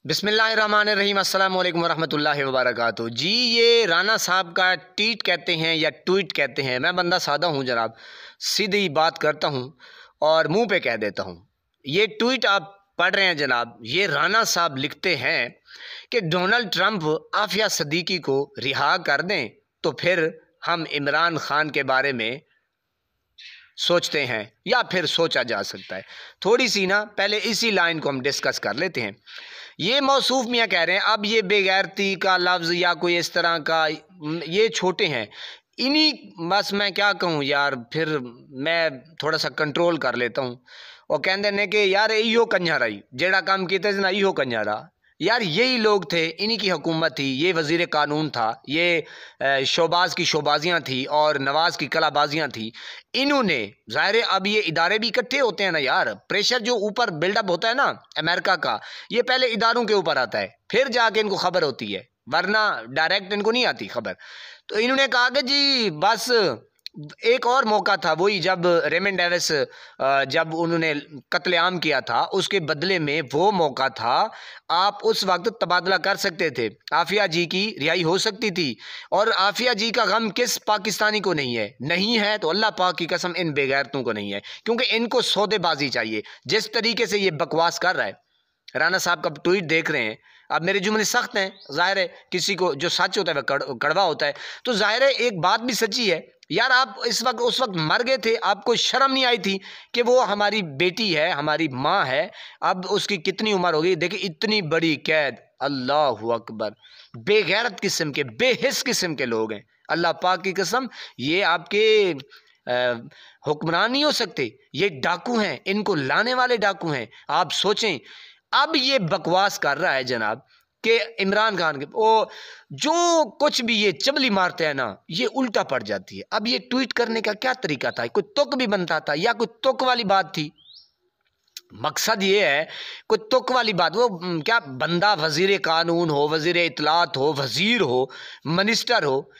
बिस्मिल्लाहिर्रहमानिर्रहीम अस्सलाम वालेकुम वरहमतुल्लाहि वबरकातुहू। जी ये राना साहब का ट्वीट कहते हैं या ट्वीट कहते हैं। मैं बंदा सादा हूँ जनाब, सीधी बात करता हूँ और मुंह पे कह देता हूँ। ये ट्वीट आप पढ़ रहे हैं जनाब, ये राना साहब लिखते हैं कि डोनाल्ड ट्रंप आफिया सदीकी को रिहा कर दें तो फिर हम इमरान खान के बारे में सोचते हैं या फिर सोचा जा सकता है। थोड़ी सी ना पहले इसी लाइन को हम डिस्कस कर लेते हैं। ये मौसूफ मियाँ कह रहे हैं अब ये बेगैरती का लफ्ज़ या कोई इस तरह का ये छोटे हैं इन्हीं, बस मैं क्या कहूँ यार, फिर मैं थोड़ा सा कंट्रोल कर लेता हूँ। और कहते हैं कि यार इहो कंजराई जेड़ा काम किया ना इहो कंजरा। यार यही लोग थे, इन्हीं की हुकूमत थी, ये वज़ीर कानून था, ये शोबाज की शोबाजियाँ थी और नवाज की कलाबाजियाँ थी। इन्होंने ज़ाहिर है अब ये इदारे भी इकट्ठे होते हैं ना यार, प्रेशर जो ऊपर बिल्डअप होता है ना अमेरिका का, ये पहले इदारों के ऊपर आता है फिर जाके इनको खबर होती है, वरना डायरेक्ट इनको नहीं आती खबर। तो इन्होंने कहा कि जी बस एक और मौका था, वही जब रेमंड डेविस जब उन्होंने कत्लेआम किया था उसके बदले में वो मौका था, आप उस वक्त तबादला कर सकते थे, आफिया जी की रिहाई हो सकती थी। और आफिया जी का गम किस पाकिस्तानी को नहीं है? नहीं है तो अल्लाह पाक की कसम इन बेगैरतों को नहीं है, क्योंकि इनको सौदेबाजी चाहिए। जिस तरीके से ये बकवास कर रहा है, राना साहब का ट्वीट देख रहे हैं, अब मेरे जुमले सख्त हैं, जाहिर है किसी को जो सच होता है वह कड़वा होता है, तो जाहिर है एक बात भी सच्ची है यार। आप इस वक्त उस वक्त मर गए थे, आपको शर्म नहीं आई थी कि वो हमारी बेटी है, हमारी माँ है, अब उसकी कितनी उम्र होगी, देखिए इतनी बड़ी कैद, अल्लाह अकबर। बेगैरत किस्म के, बेहिस किस्म के लोग हैं, अल्लाह पाक की कसम। ये आपके हुक्मरान नहीं हो सकते, ये डाकू हैं, इनको लाने वाले डाकू हैं। आप सोचें अब ये बकवास कर रहा है जनाब कि इमरान खान के ओ जो कुछ भी ये चबली मारते हैं ना, ये उल्टा पड़ जाती है। अब ये ट्वीट करने का क्या तरीका था? कोई तुक भी बनता था या कोई तुक वाली बात थी? मकसद ये है कोई तुक वाली बात, वो क्या बंदा वजीर कानून हो, वजीर इतलात हो, वजीर हो, मिनिस्टर हो,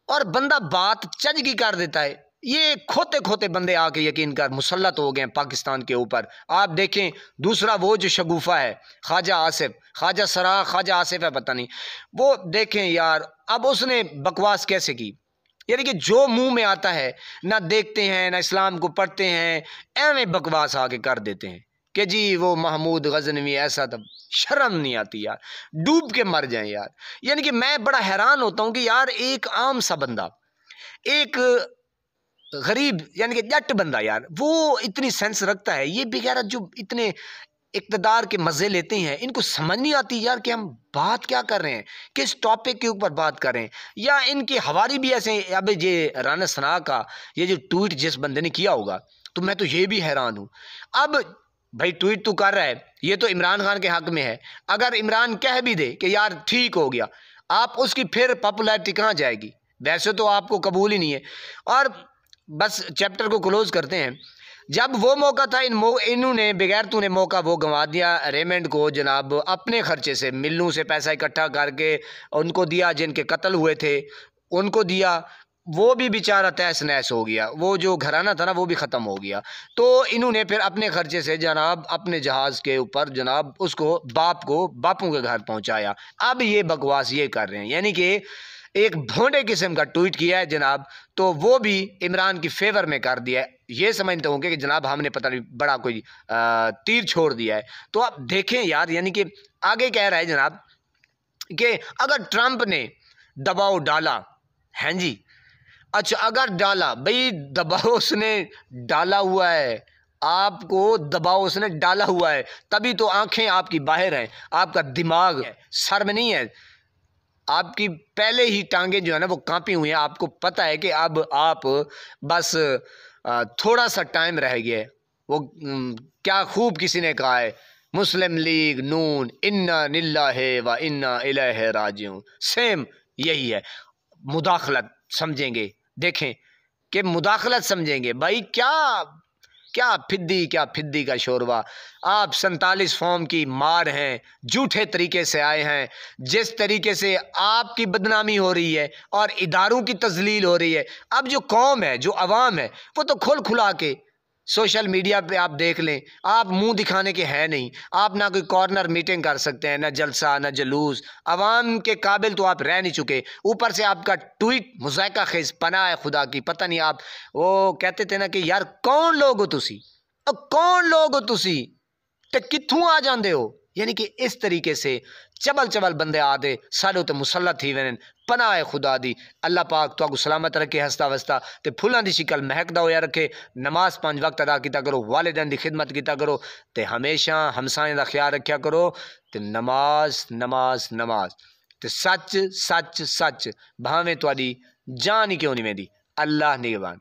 और बंदा बात चज की कर देता है। ये खोते खोते बंदे आके यकीन कर मुसल्लत हो गए पाकिस्तान के ऊपर। आप देखें दूसरा वो जो शगुफा है ख्वाजा आसिफ, ख्वाजा सरा ख्वाजा आसिफ है पता नहीं, वो देखें यार अब उसने बकवास कैसे की। यानी कि जो मुंह में आता है ना देखते हैं ना इस्लाम को पढ़ते हैं, एवं बकवास आके कर देते हैं कि जी वो महमूद गजनवी ऐसा, तब शर्म नहीं आती यार, डूब के मर जाएं यार। यानी कि मैं बड़ा हैरान होता हूं कि यार एक आम सा बंदा, एक गरीब यानी कि जट बंदा यार, वो इतनी सेंस रखता है। ये बेगैरत जो इतने इक़्तिदार के मज़े लेते हैं, इनको समझ नहीं आती यार कि हम बात क्या कर रहे हैं, किस टॉपिक के ऊपर बात कर रहे हैं। या इनके हवारी भी ऐसे। अब ये राना सना का ये जो ट्वीट जिस बंदे ने किया होगा, तो मैं तो ये भी हैरान हूँ। अब भाई ट्वीट तो कर रहा है, ये तो इमरान खान के हक में है। अगर इमरान कह भी दे कि यार ठीक हो गया, आप उसकी फिर पॉपुलैरिटी कहाँ जाएगी? वैसे तो आपको कबूल ही नहीं है। और बस चैप्टर को क्लोज करते हैं। जब वो मौका था इन्होंने बेगैरतों ने मौका वो गंवा दिया। रेमंड को जनाब अपने खर्चे से मिल्लों से पैसा इकट्ठा करके उनको दिया, जिनके कत्ल हुए थे उनको दिया, वो भी बेचारा तहस नहस हो गया, वो जो घराना था ना वो भी ख़त्म हो गया। तो इन्होंने फिर अपने खर्चे से जनाब अपने जहाज़ के ऊपर जनाब उसको बापों के घर पहुंचाया। अब ये बकवास ये कर रहे हैं, यानी कि एक भोंडे किस्म का ट्वीट किया है जनाब, तो वो भी इमरान की फेवर में कर दिया है। ये समझते होंगे कि जनाब हमने पता नहीं बड़ा कोई तीर छोड़ दिया है। तो आप देखें यार, यानी कि आगे कह रहा है जनाब कि अगर ट्रंप ने दबाव डाला, हैं जी, अच्छा अगर डाला, भाई दबाव उसने डाला हुआ है, आपको दबाव उसने डाला हुआ है, तभी तो आंखें आपकी बाहर हैं, आपका दिमाग सर में नहीं है, आपकी पहले ही टांगे जो है ना वो कांपी हुई हैं। आपको पता है कि अब आप बस थोड़ा सा टाइम रह गया है। वो क्या खूब किसी ने कहा है, मुस्लिम लीग नून इन्ना लिल्लाहि व इन्ना इलैहि राजिऊन, सेम यही है। मुदाखलत समझेंगे, देखें कि मुदाखलत समझेंगे। भाई क्या क्या फिद्दी का शोरबा। आप 47 फॉर्म की मार हैं, झूठे तरीके से आए हैं। जिस तरीके से आपकी बदनामी हो रही है और इदारों की तजलील हो रही है, अब जो कौम है, जो अवाम है, वो तो खुल खुला के सोशल मीडिया पे आप देख लें, आप मुंह दिखाने के हैं नहीं, आप ना कोई कॉर्नर मीटिंग कर सकते हैं, ना जलसा ना जलूस, अवाम के काबिल तो आप रह नहीं चुके। ऊपर से आपका ट्वीट मुज़ायका खेज पनाह है खुदा की। पता नहीं, आप वो कहते थे ना कि यार कौन लोग हो तुसी, कौन लोग हो तुसी ते कित्थों आ जाते हो। यानी कि इस तरीके से चबल चबल बंदे आदे साढ़े उत्ते मुसलत थी वे। पनाह है खुदा दी। अल्लाह पाक तुहानू सलामत रखे, हंसता वसता ते फुल्लां दी शिकल महकदा होया रखे। नमाज 5 वक्त अदा किया करो, वालिदैन दी खिदमत किया करो, ते हमेशा हमसाएं दा ख्याल रखा करो, ते नमाज नमाज नमाज, ते सच सच सच भावें तुहाडी जान ही क्यों नहीं वेंदी। अल्लाह निगहबान।